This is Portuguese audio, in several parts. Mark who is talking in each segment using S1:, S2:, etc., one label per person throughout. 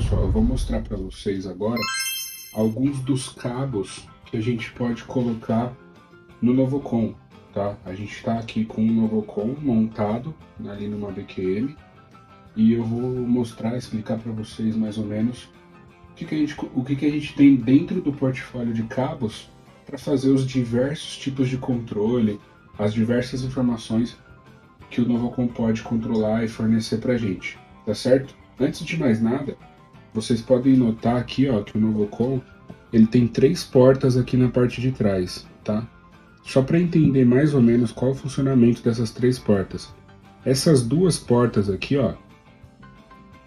S1: pessoal, eu vou mostrar para vocês agora alguns dos cabos que a gente pode colocar no Novocon, tá? A gente está aqui com o Novocon montado ali numa BQM e eu vou mostrar, explicar para vocês mais ou menos o que a gente tem dentro do portfólio de cabos para fazer os diversos tipos de controle, as diversas informações que o Novocon pode controlar e fornecer para a gente, tá certo? Antes de mais nada, vocês podem notar aqui, ó, que o Novocon ele tem 3 portas aqui na parte de trás, tá? Só para entender mais ou menos qual é o funcionamento dessas 3 portas. Essas 2 portas aqui, ó,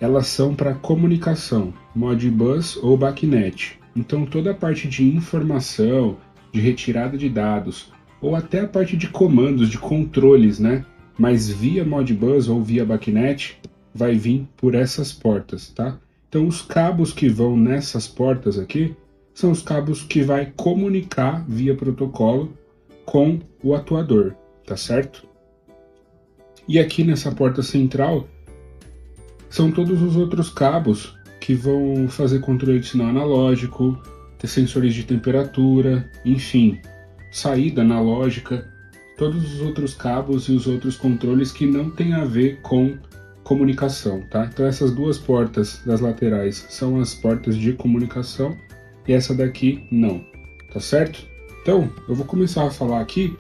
S1: elas são para comunicação, Modbus ou BACnet. Então toda a parte de informação, de retirada de dados, ou até a parte de comandos, de controles, né? Mas via Modbus ou via BACnet, vai vir por essas portas, tá? Então os cabos que vão nessas portas aqui, são os cabos que vai comunicar via protocolo com o atuador, tá certo? E aqui nessa porta central, são todos os outros cabos que vão fazer controle de sinal analógico, ter sensores de temperatura, enfim, saída analógica, todos os outros cabos e os outros controles que não tem a ver com comunicação, tá? Então essas 2 portas das laterais são as portas de comunicação e essa daqui não, tá certo? Então, eu vou começar a falar aqui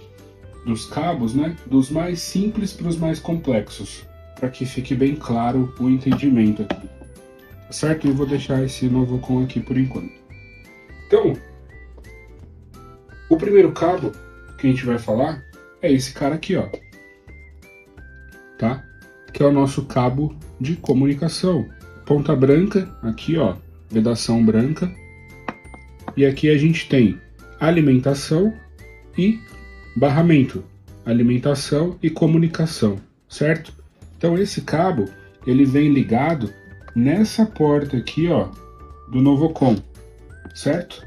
S1: dos cabos, né? Dos mais simples para os mais complexos, para que fique bem claro o entendimento aqui, tá certo? Eu vou deixar esse Novocon aqui por enquanto. Então, o primeiro cabo que a gente vai falar é esse cara aqui, ó, tá? Que é o nosso cabo de comunicação. Ponta branca, aqui, ó, vedação branca. E aqui a gente tem alimentação e barramento. Alimentação e comunicação, certo? Então esse cabo, ele vem ligado nessa porta aqui, ó, do Novocon, certo?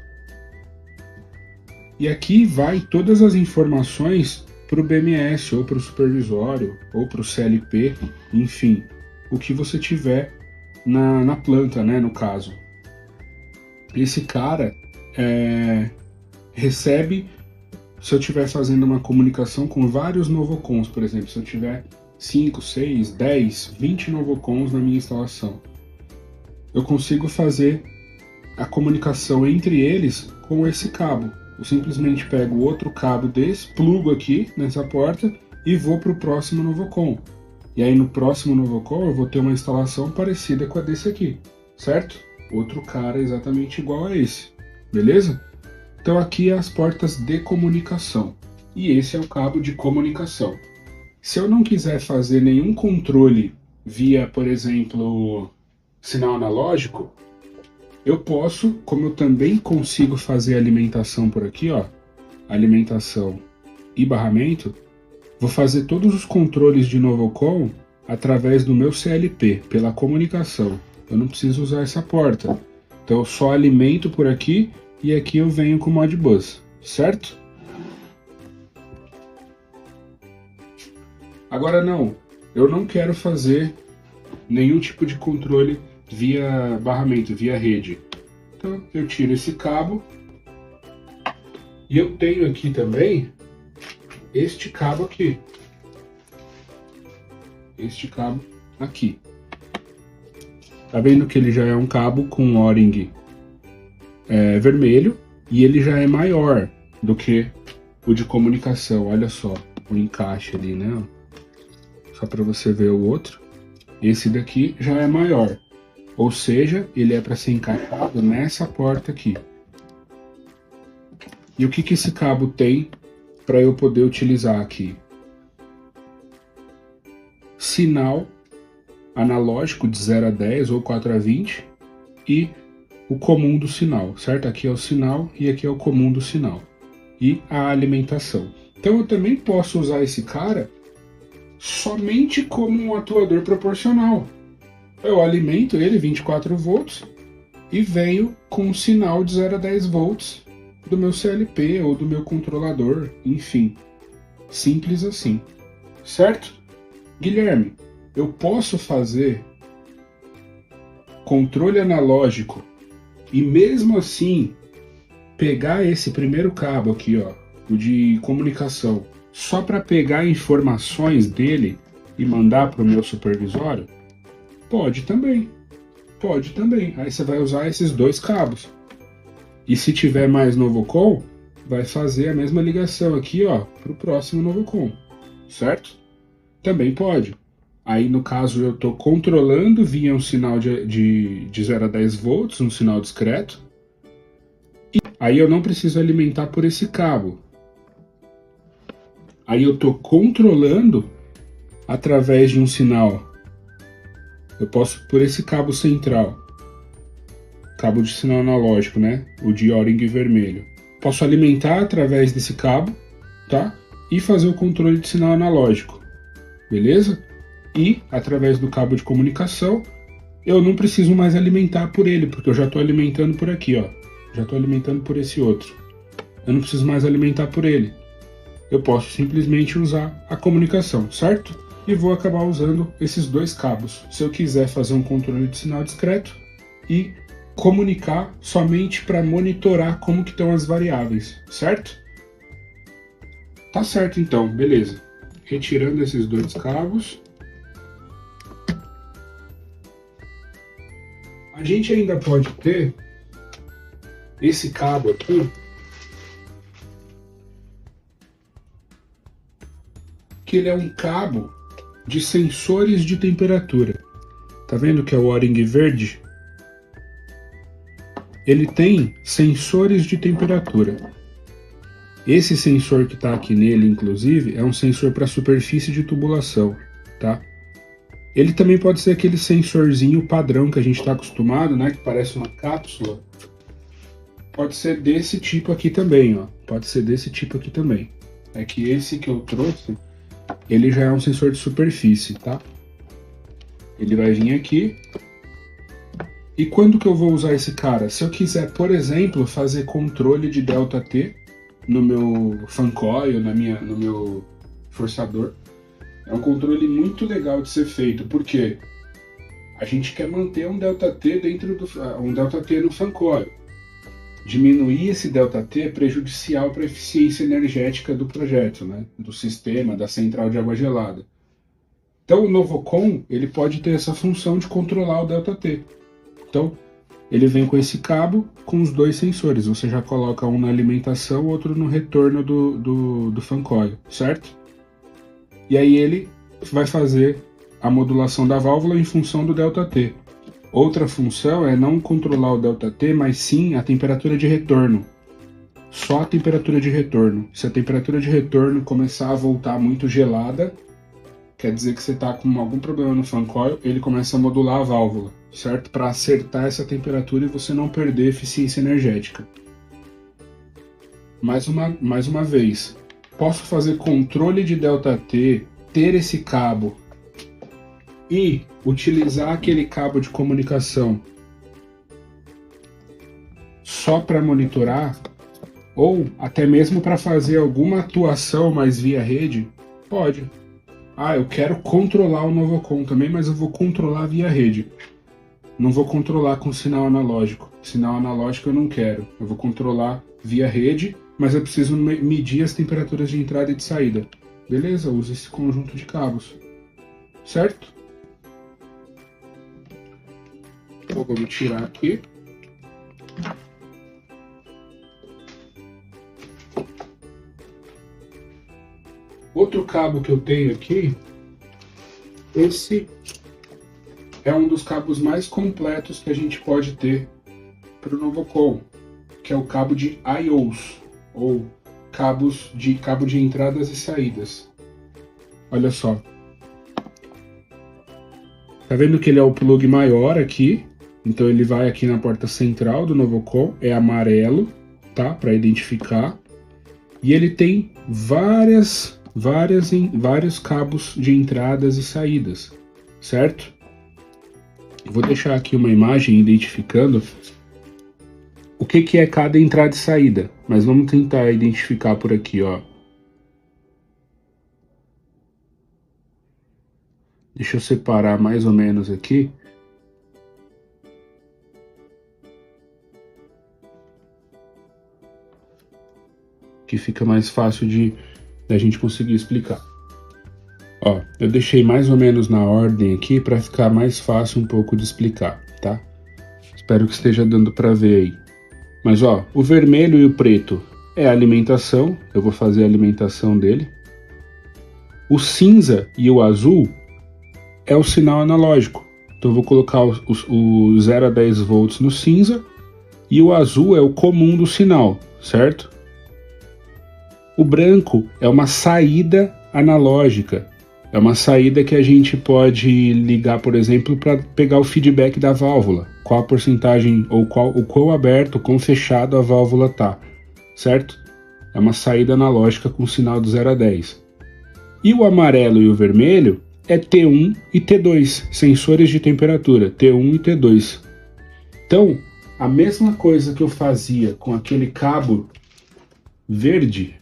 S1: E aqui vai todas as informações para o BMS, ou para o supervisório, ou para o CLP, enfim, o que você tiver na planta, né, no caso. Esse cara recebe, se eu estiver fazendo uma comunicação com vários Novocons, por exemplo, se eu tiver 5, 6, 10, 20 Novocons na minha instalação, eu consigo fazer a comunicação entre eles com esse cabo. Eu simplesmente pego outro cabo desse, plugo aqui nessa porta e vou para o próximo Novocon. E aí no próximo Novocon eu vou ter uma instalação parecida com a desse aqui, certo? Outro cara exatamente igual a esse, beleza? Então aqui é as portas de comunicação e esse é o cabo de comunicação. Se eu não quiser fazer nenhum controle via, por exemplo, sinal analógico, eu posso, como eu também consigo fazer alimentação por aqui, ó, alimentação e barramento, vou fazer todos os controles de Novocon através do meu CLP, pela comunicação. Eu não preciso usar essa porta. Então eu só alimento por aqui e aqui eu venho com o Modbus, certo? Agora não, eu não quero fazer nenhum tipo de controle via barramento, via rede. Então eu tiro esse cabo e eu tenho aqui também este cabo aqui. Este cabo aqui. Tá vendo que ele já é um cabo com O-ring vermelho e ele já é maior do que o de comunicação. Olha só o encaixe ali, né? Só para você ver o outro. Esse daqui já é maior. Ou seja, ele é para ser encaixado nessa porta aqui. E o que esse cabo tem para eu poder utilizar aqui? Sinal analógico de 0 a 10 ou 4 a 20 e o comum do sinal, certo? Aqui é o sinal e aqui é o comum do sinal. E a alimentação. Então eu também posso usar esse cara somente como um atuador proporcional. Eu alimento ele 24 volts e venho com um sinal de 0 a 10 volts do meu CLP ou do meu controlador, enfim. Simples assim, certo? Guilherme, eu posso fazer controle analógico e mesmo assim pegar esse primeiro cabo aqui, ó, o de comunicação, só para pegar informações dele e mandar para o meu supervisório, pode também. Pode também. Aí você vai usar esses dois cabos. E se tiver mais Novocom, vai fazer a mesma ligação aqui, ó, para o próximo Novocom, certo? Também pode. Aí, no caso, eu estou controlando via um sinal de 0 a 10 volts, um sinal discreto. E aí eu não preciso alimentar por esse cabo. Aí eu estou controlando através de um sinal. Eu posso por esse cabo central. Cabo de sinal analógico, né? O de O-ring vermelho. Posso alimentar através desse cabo, tá? E fazer o controle de sinal analógico. Beleza? E, através do cabo de comunicação, eu não preciso mais alimentar por ele, porque eu já estou alimentando por aqui, ó. Já estou alimentando por esse outro. Eu não preciso mais alimentar por ele. Eu posso simplesmente usar a comunicação, certo? E vou acabar usando esses dois cabos, se eu quiser fazer um controle de sinal discreto e comunicar somente para monitorar como que estão as variáveis, certo? Tá certo então, beleza. Retirando esses dois cabos. A gente ainda pode ter esse cabo aqui, que ele é um cabo de sensores de temperatura. Tá vendo que é o O-ring verde? Ele tem sensores de temperatura. Esse sensor que está aqui nele, inclusive, é um sensor para superfície de tubulação, tá? Ele também pode ser aquele sensorzinho padrão que a gente está acostumado, né? Que parece uma cápsula. Pode ser desse tipo aqui também, ó. Pode ser desse tipo aqui também. É que esse que eu trouxe, ele já é um sensor de superfície, tá? Ele vai vir aqui. E quando que eu vou usar esse cara? Se eu quiser, por exemplo, fazer controle de ΔT no meu fan coil, no meu forçador, é um controle muito legal de ser feito, porque a gente quer manter um ΔT um ΔT no fan coil. Diminuir esse ΔT é prejudicial para a eficiência energética do projeto, né? Do sistema, da central de água gelada. Então o Novocom ele pode ter essa função de controlar o ΔT. Então, ele vem com esse cabo com os dois sensores. Você já coloca um na alimentação, outro no retorno do fan coil, certo? E aí ele vai fazer a modulação da válvula em função do ΔT. Outra função é não controlar o ΔT, mas sim a temperatura de retorno. Só a temperatura de retorno. Se a temperatura de retorno começar a voltar muito gelada, quer dizer que você está com algum problema no fan coil, ele começa a modular a válvula, certo? Para acertar essa temperatura e você não perder eficiência energética. Mais uma vez, posso fazer controle de ΔT, ter esse cabo e utilizar aquele cabo de comunicação só para monitorar ou até mesmo para fazer alguma atuação mais via rede? Pode. Ah, eu quero controlar o Novocom também, mas eu vou controlar via rede. Não vou controlar com sinal analógico. Sinal analógico eu não quero. Eu vou controlar via rede, mas eu preciso medir as temperaturas de entrada e de saída. Beleza, usa esse conjunto de cabos. Certo? Então, vamos tirar aqui. Outro cabo que eu tenho aqui, esse é um dos cabos mais completos que a gente pode ter para o Novocom, que é o cabo de I/Os, ou cabo de entradas e saídas. Olha só. Tá vendo que ele é o plug maior aqui? Então ele vai aqui na porta central do Novocom, é amarelo, tá? Para identificar. E ele tem vários cabos de entradas e saídas, certo? Vou deixar aqui uma imagem identificando o que é cada entrada e saída, mas vamos tentar identificar por aqui, ó. Deixa eu separar mais ou menos aqui. que fica mais fácil da gente conseguir explicar. Ó, eu deixei mais ou menos na ordem aqui para ficar mais fácil um pouco de explicar, tá? Espero que esteja dando para ver aí. Mas ó, o vermelho e o preto é a alimentação, eu vou fazer a alimentação dele. O cinza e o azul é o sinal analógico. Então eu vou colocar o 0 a 10 volts no cinza e o azul é o comum do sinal, certo? O branco é uma saída analógica. É uma saída que a gente pode ligar, por exemplo, para pegar o feedback da válvula. Qual a porcentagem, ou o quão aberto, quão fechado a válvula tá, certo? É uma saída analógica com sinal do 0 a 10. E o amarelo e o vermelho é T1 e T2, sensores de temperatura, T1 e T2. Então, a mesma coisa que eu fazia com aquele cabo verde,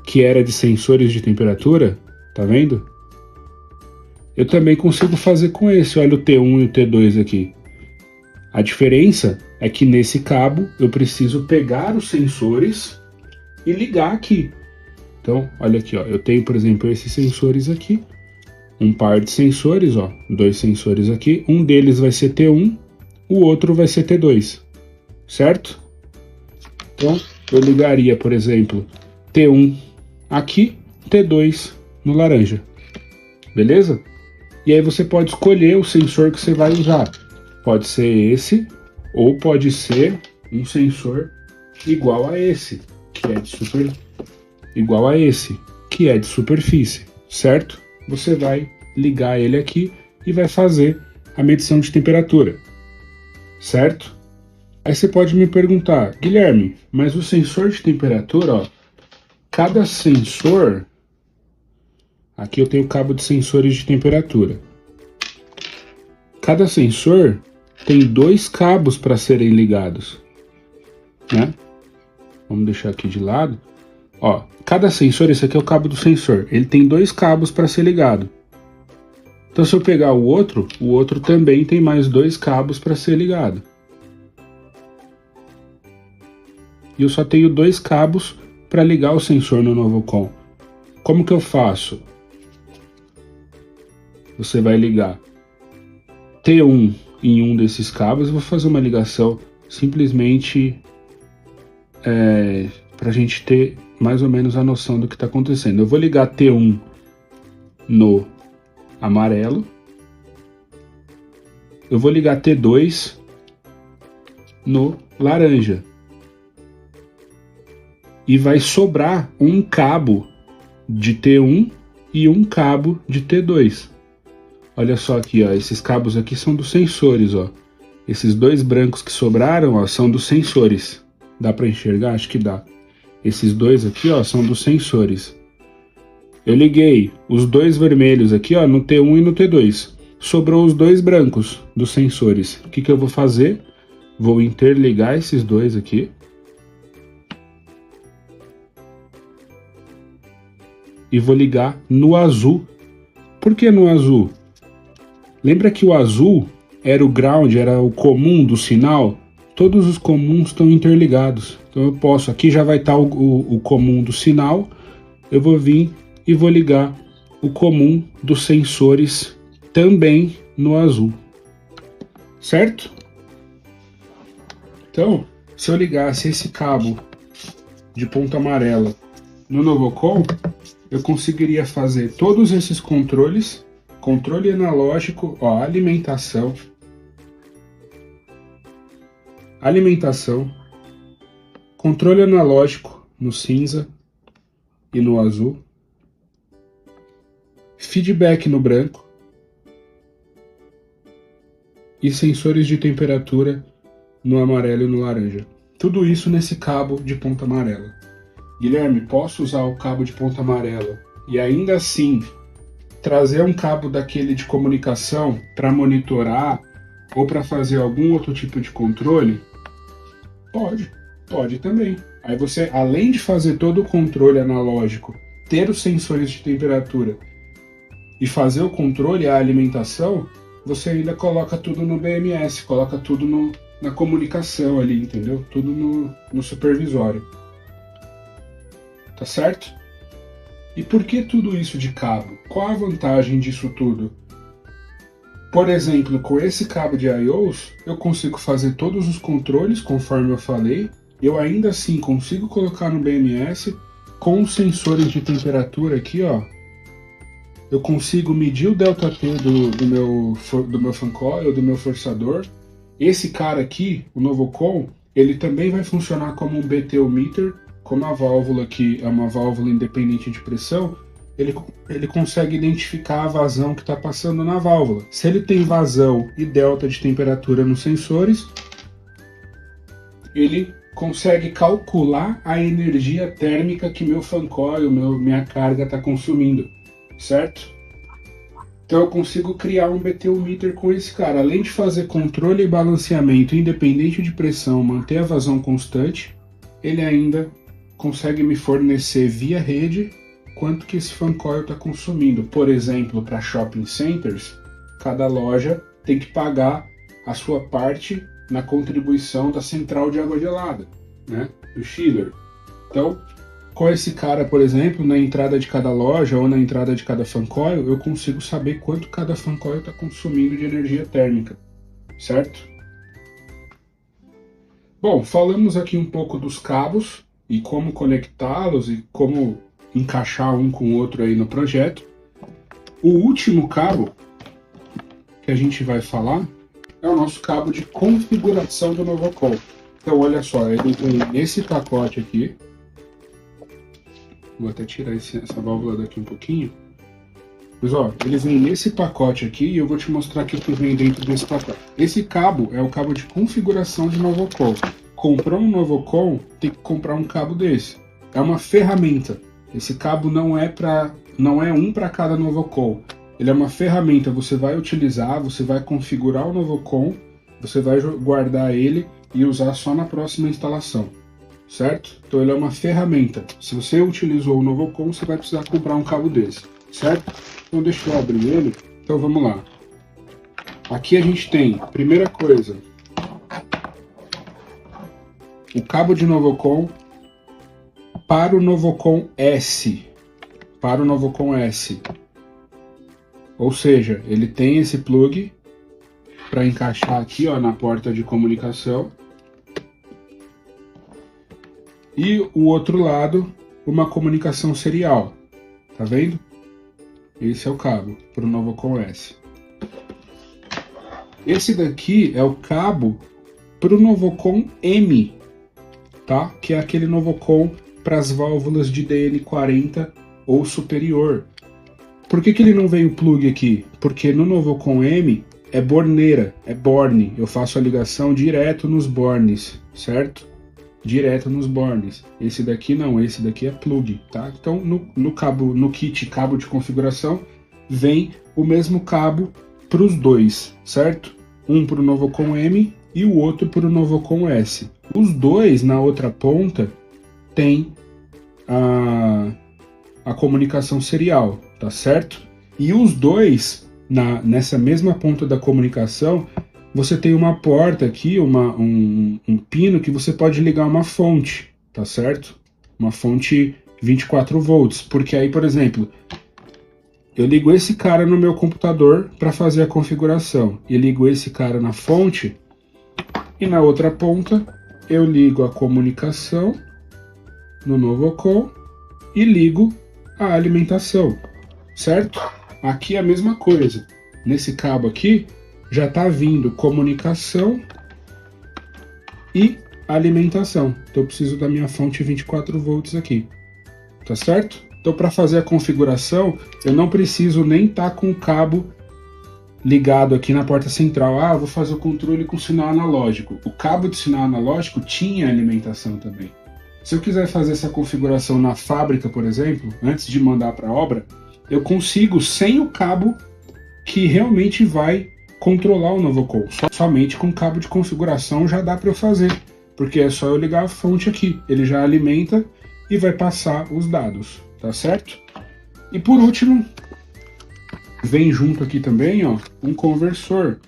S1: que era de sensores de temperatura, tá vendo? Eu também consigo fazer com esse, olha o T1 e o T2 aqui. A diferença é que nesse cabo eu preciso pegar os sensores e ligar aqui. Então, olha aqui, ó, eu tenho, por exemplo, esses sensores aqui, um par de sensores, ó, 2 sensores aqui, um deles vai ser T1, o outro vai ser T2, certo? Então, eu ligaria, por exemplo, T1 aqui, T2 no laranja, beleza? E aí você pode escolher o sensor que você vai usar. Pode ser esse, ou pode ser um sensor igual a esse, que é de superfície, certo? Você vai ligar ele aqui e vai fazer a medição de temperatura, certo? Aí você pode me perguntar, Guilherme, mas o sensor de temperatura, ó, cada sensor, aqui eu tenho cabo de sensores de temperatura. Cada sensor tem 2 cabos para serem ligados, né? Vamos deixar aqui de lado. Ó, cada sensor, esse aqui é o cabo do sensor, ele tem 2 cabos para ser ligado. Então se eu pegar o outro também tem mais 2 cabos para ser ligado. E eu só tenho 2 cabos para ligar o sensor no Novocom. Como que eu faço? Você vai ligar T1 em um desses cabos. Eu vou fazer uma ligação simplesmente para a gente ter mais ou menos a noção do que está acontecendo. Eu vou ligar T1 no amarelo. Eu vou ligar T2 no laranja. E vai sobrar um cabo de T1 e um cabo de T2. Olha só aqui, ó, esses cabos aqui são dos sensores, ó. Esses 2 brancos que sobraram, ó, são dos sensores. Dá para enxergar? Acho que dá. Esses 2 aqui, ó, são dos sensores. Eu liguei os 2 vermelhos aqui, ó, no T1 e no T2. Sobrou os 2 brancos dos sensores. O que que eu vou fazer? Vou interligar esses 2 aqui. E vou ligar no azul. Por que no azul? Lembra que o azul era o ground, era o comum do sinal? Todos os comuns estão interligados. Então eu posso, aqui já vai estar o comum do sinal, eu vou vir e vou ligar o comum dos sensores também no azul. Certo? Então, se eu ligasse esse cabo de ponta amarela no Novocom, eu conseguiria fazer todos esses controles, controle analógico, ó, alimentação, controle analógico no cinza e no azul, feedback no branco e sensores de temperatura no amarelo e no laranja. Tudo isso nesse cabo de ponta amarela. Guilherme, posso usar o cabo de ponta amarela e ainda assim trazer um cabo daquele de comunicação para monitorar ou para fazer algum outro tipo de controle? Pode também. Aí você, além de fazer todo o controle analógico, ter os sensores de temperatura e fazer o controle, a alimentação, você ainda coloca tudo no BMS, coloca tudo na comunicação ali, entendeu? Tudo no supervisório. tá certo? E por que tudo isso de cabo? Qual a vantagem disso tudo? Por exemplo, com esse cabo de I/Os, eu consigo fazer todos os controles, conforme eu falei. Eu ainda assim consigo colocar no BMS com os sensores de temperatura aqui, ó. Eu consigo medir o ΔT do meu fan coil, do meu forçador. Esse cara aqui, o Novocon, ele também vai funcionar como um BTU meter, como a válvula aqui é uma válvula independente de pressão. Ele consegue identificar a vazão que está passando na válvula. Se ele tem vazão e delta de temperatura nos sensores, ele consegue calcular a energia térmica que meu fan coil, minha carga está consumindo, certo? Então eu consigo criar um BTU meter com esse cara. Além de fazer controle e balanceamento independente de pressão, manter a vazão constante, ele ainda consegue me fornecer via rede quanto que esse fan coil está consumindo. Por exemplo, para shopping centers, cada loja tem que pagar a sua parte na contribuição da central de água gelada, né? Do chiller. Então, com esse cara, por exemplo, na entrada de cada loja ou na entrada de cada fan coil, eu consigo saber quanto cada fan coil está consumindo de energia térmica, certo? Bom, falamos aqui um pouco dos cabos e como conectá-los e como encaixar um com o outro aí no projeto. O último cabo que a gente vai falar é o nosso cabo de configuração do Novocon. Então, olha só, ele tem esse pacote aqui. Vou até tirar essa válvula daqui um pouquinho. Mas, ó, ele vem nesse pacote aqui e eu vou te mostrar o que vem dentro desse pacote. Esse cabo é o cabo de configuração de Novocon. Comprou um Novocon, tem que comprar um cabo desse. É uma ferramenta. Esse cabo não é um para cada Novocon. Ele é uma ferramenta, você vai utilizar, você vai configurar o Novocon, você vai guardar ele e usar só na próxima instalação, certo? Então ele é uma ferramenta. Se você utilizou o Novocon, você vai precisar comprar um cabo desse, certo? Então deixa eu abrir ele. Então vamos lá. Aqui a gente tem, primeira coisa, o cabo de Novocon para o Novocon S. Para o Novocon S. Ou seja, ele tem esse plug para encaixar aqui, ó, na porta de comunicação. E o outro lado, uma comunicação serial. Tá vendo? Esse é o cabo para o Novocon S. Esse daqui é o cabo para o Novocon M, tá? Que é aquele Novocon para as válvulas de DN40 ou superior. Por que ele não veio plug aqui? Porque no Novocon M é borneira, é borne. Eu faço a ligação direto nos bornes, certo? Direto nos bornes. Esse daqui não, esse daqui é plug, tá? Então no kit cabo de configuração vem o mesmo cabo para os dois, certo? Um para o Novocon M e o outro para o Novocon S. Os dois na outra ponta tem a comunicação serial, tá certo? E os dois, nessa mesma ponta da comunicação, você tem uma porta aqui, um pino que você pode ligar uma fonte, tá certo? Uma fonte 24 volts, porque aí, por exemplo, eu ligo esse cara no meu computador para fazer a configuração, e ligo esse cara na fonte, e na outra ponta eu ligo a comunicação no Novocon e ligo a alimentação, certo? Aqui é a mesma coisa. Nesse cabo aqui já está vindo comunicação e alimentação. Então eu preciso da minha fonte 24 volts aqui, tá certo? Então para fazer a configuração eu não preciso nem estar com o cabo ligado aqui na porta central. Ah, eu vou fazer o controle com sinal analógico. O cabo de sinal analógico tinha alimentação também. Se eu quiser fazer essa configuração na fábrica, por exemplo, antes de mandar para a obra, eu consigo sem o cabo que realmente vai controlar o Novocon. Somente com o cabo de configuração já dá para eu fazer, porque é só eu ligar a fonte aqui. Ele já alimenta e vai passar os dados, tá certo? E por último, vem junto aqui também, ó, um conversor.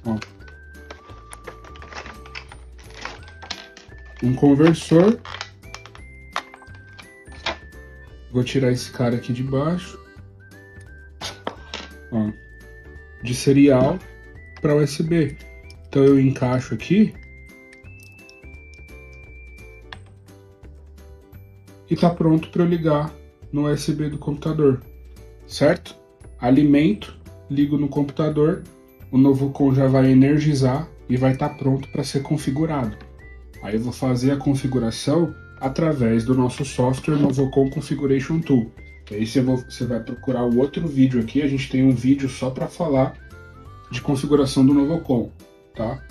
S1: Ó. conversor. Vou tirar esse cara aqui de baixo. Ó, de serial para USB. Então eu encaixo aqui. E tá pronto para eu ligar no USB do computador, certo? Alimento, ligo no computador, o Novocon já vai energizar e vai estar pronto para ser configurado. Aí eu vou fazer a configuração através do nosso software Novocon Configuration Tool. Aí você vai procurar o outro vídeo aqui, a gente tem um vídeo só para falar de configuração do Novocon, tá?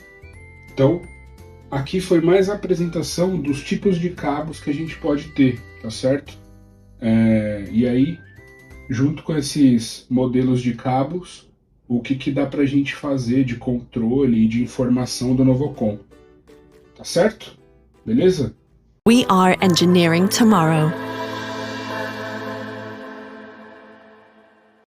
S1: Então, aqui foi mais a apresentação dos tipos de cabos que a gente pode ter, tá certo? E aí, junto com esses modelos de cabos, o que dá pra gente fazer de controle e de informação do Novocon. Tá certo? Beleza?
S2: We are engineering tomorrow.